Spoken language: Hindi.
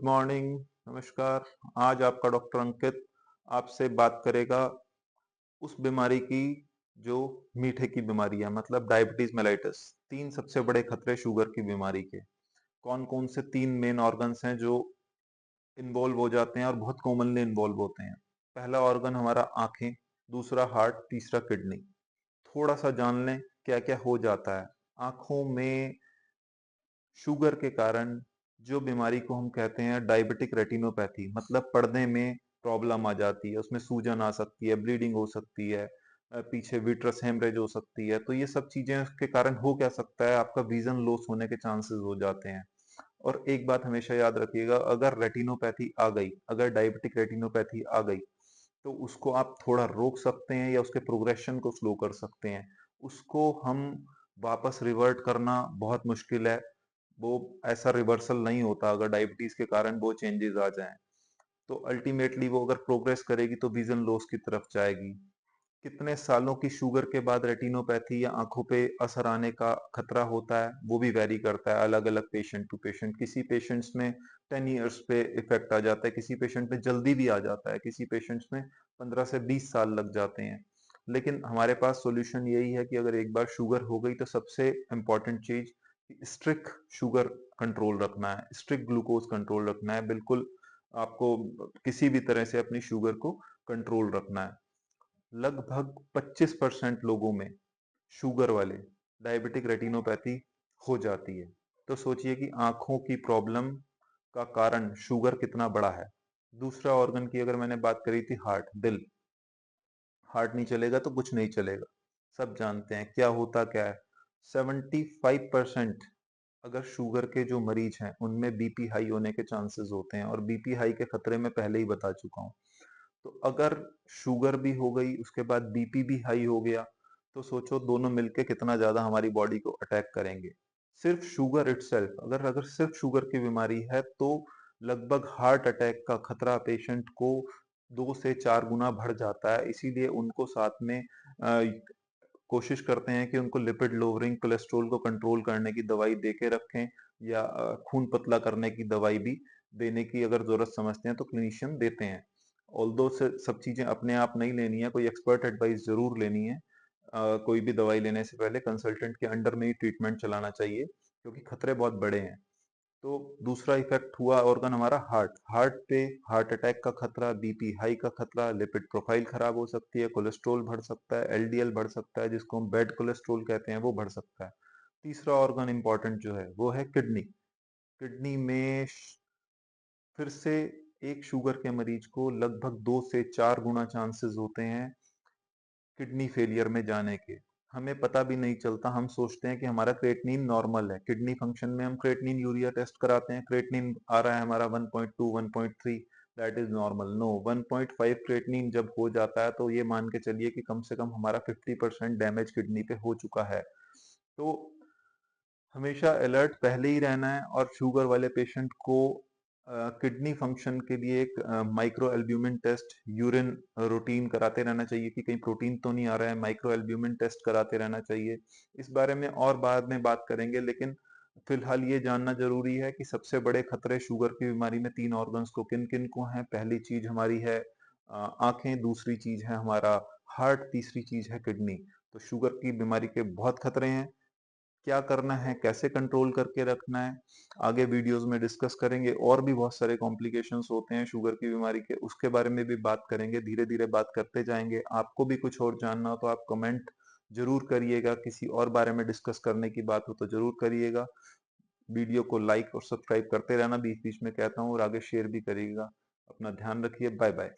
मॉर्निंग, नमस्कार। आज आपका डॉक्टर अंकित आपसे बात करेगा उस बीमारी की जो मीठे की बीमारी है, मतलब डायबिटीज मेलाइटिस। तीन सबसे बड़े खतरे शुगर की बीमारी के कौन कौन से तीन मेन ऑर्गन्स हैं जो इन्वॉल्व हो जाते हैं और बहुत कॉमनली इन्वॉल्व होते हैं। पहला ऑर्गन हमारा आंखें, दूसरा हार्ट, तीसरा किडनी। थोड़ा सा जान लें क्या क्या हो जाता है आंखों में शुगर के कारण। जो बीमारी को हम कहते हैं डायबिटिक रेटिनोपैथी, मतलब पर्दे में प्रॉब्लम आ जाती है, उसमें सूजन आ सकती है, ब्लीडिंग हो सकती है, पीछे विट्रस हेमरेज हो सकती है। तो ये सब चीजें के कारण हो क्या सकता है, आपका विजन लॉस होने के चांसेस हो जाते हैं। और एक बात हमेशा याद रखिएगा, अगर रेटिनोपैथी आ गई, अगर डायबिटिक रेटिनोपैथी आ गई, तो उसको आप थोड़ा रोक सकते हैं या उसके प्रोग्रेशन को स्लो कर सकते हैं। उसको हम वापस रिवर्ट करना बहुत मुश्किल है। वो ऐसा रिवर्सल नहीं होता अगर डायबिटीज के कारण वो चेंजेस आ जाएं। तो अल्टीमेटली वो अगर प्रोग्रेस करेगी तो विजन लॉस की तरफ जाएगी। कितने सालों की शुगर के बाद रेटिनोपैथी या आंखों पे असर आने का खतरा होता है वो भी वेरी करता है अलग अलग पेशेंट टू पेशेंट। किसी पेशेंट्स में 10 ईयर्स पे इफेक्ट आ जाता है, किसी पेशेंट में जल्दी भी आ जाता है, किसी पेशेंट्स में 15 से 20 साल लग जाते हैं। लेकिन हमारे पास सॉल्यूशन यही है कि अगर एक बार शुगर हो गई तो सबसे इम्पोर्टेंट चीज स्ट्रिक्ट शुगर कंट्रोल रखना है, स्ट्रिक्ट ग्लूकोज कंट्रोल रखना है। बिल्कुल आपको किसी भी तरह से अपनी शुगर को कंट्रोल रखना है। लगभग 25% लोगों में शुगर वाले डायबिटिक रेटिनोपैथी हो जाती है। तो सोचिए कि आंखों की प्रॉब्लम का कारण शुगर कितना बड़ा है। दूसरा ऑर्गन की अगर मैंने बात करी थी, हार्ट, दिल। हार्ट नहीं चलेगा तो कुछ नहीं चलेगा, सब जानते हैं क्या होता क्या है। 75% अगर शुगर के जो मरीज हैं उनमें बीपी हाई होने के चांसेस होते हैं, और बीपी हाई के खतरे में पहले ही बता चुका हूं। तो अगर शुगर भी हो गई उसके बाद बीपी भी हाई हो गया, तो सोचो दोनों मिलके कितना ज्यादा हमारी बॉडी को अटैक करेंगे। सिर्फ शुगर इटसेल्फ, अगर अगर सिर्फ शुगर की बीमारी है तो लगभग हार्ट अटैक का खतरा पेशेंट को 2 से 4 गुना बढ़ जाता है। इसीलिए उनको साथ में कोशिश करते हैं कि उनको लिपिड लोअरिंग, कोलेस्ट्रॉल को कंट्रोल करने की दवाई दे के रखें, या खून पतला करने की दवाई भी देने की अगर जरूरत समझते हैं तो क्लिनिशियन देते हैं। ऑल्दो से सब चीजें अपने आप नहीं लेनी है, कोई एक्सपर्ट एडवाइस जरूर लेनी है। कोई भी दवाई लेने से पहले कंसल्टेंट के अंडर में ही ट्रीटमेंट चलाना चाहिए, क्योंकि खतरे बहुत बड़े हैं। तो दूसरा इफेक्ट हुआ ऑर्गन हमारा हार्ट। हार्ट पे हार्ट अटैक का खतरा, बीपी हाई का खतरा, लिपिड प्रोफाइल खराब हो सकती है, कोलेस्ट्रॉल बढ़ सकता है, एलडीएल बढ़ सकता है जिसको हम बैड कोलेस्ट्रॉल कहते हैं, वो बढ़ सकता है। तीसरा ऑर्गन इंपॉर्टेंट जो है वो है किडनी। किडनी में फिर से एक शुगर के मरीज को लगभग 2 से 4 गुना चांसेस होते हैं किडनी फेलियर में जाने के। हमें पता भी नहीं चलता, हम सोचते हैं कि हमारा क्रेटनिन नॉर्मल है। किडनी फंक्शन में हम क्रेटनिन यूरिया टेस्ट कराते हैं, क्रेटनिन आ रहा है हमारा 1.2 1.3, that is normal. No, 1.5 creatinine जब हो जाता है तो ये मान के चलिए कि कम से कम हमारा 50% डैमेज किडनी पे हो चुका है। तो हमेशा अलर्ट पहले ही रहना है। और शुगर वाले पेशेंट को किडनी फंक्शन के लिए एक micro albumin test, urine routine कराते रहना चाहिए कि कहीं प्रोटीन तो नहीं आ रहा है। माइक्रो एल्ब्यूमिन टेस्ट कराते रहना चाहिए। इस बारे में और बाद में बात करेंगे, लेकिन फिलहाल ये जानना जरूरी है कि सबसे बड़े खतरे शुगर की बीमारी में तीन ऑर्गन्स को किन किन को हैं। पहली चीज हमारी है आंखें, दूसरी चीज है हमारा हार्ट, तीसरी चीज है किडनी। तो शुगर की बीमारी के बहुत खतरे हैं। क्या करना है, कैसे कंट्रोल करके रखना है, आगे वीडियोस में डिस्कस करेंगे। और भी बहुत सारे कॉम्प्लिकेशंस होते हैं शुगर की बीमारी के, उसके बारे में भी बात करेंगे, धीरे धीरे बात करते जाएंगे। आपको भी कुछ और जानना हो तो आप कमेंट जरूर करिएगा, किसी और बारे में डिस्कस करने की बात हो तो जरूर करिएगा। वीडियो को लाइक और सब्सक्राइब करते रहना, बीच बीच में कहता हूँ, और आगे शेयर भी करिएगा। अपना ध्यान रखिए, बाय बाय।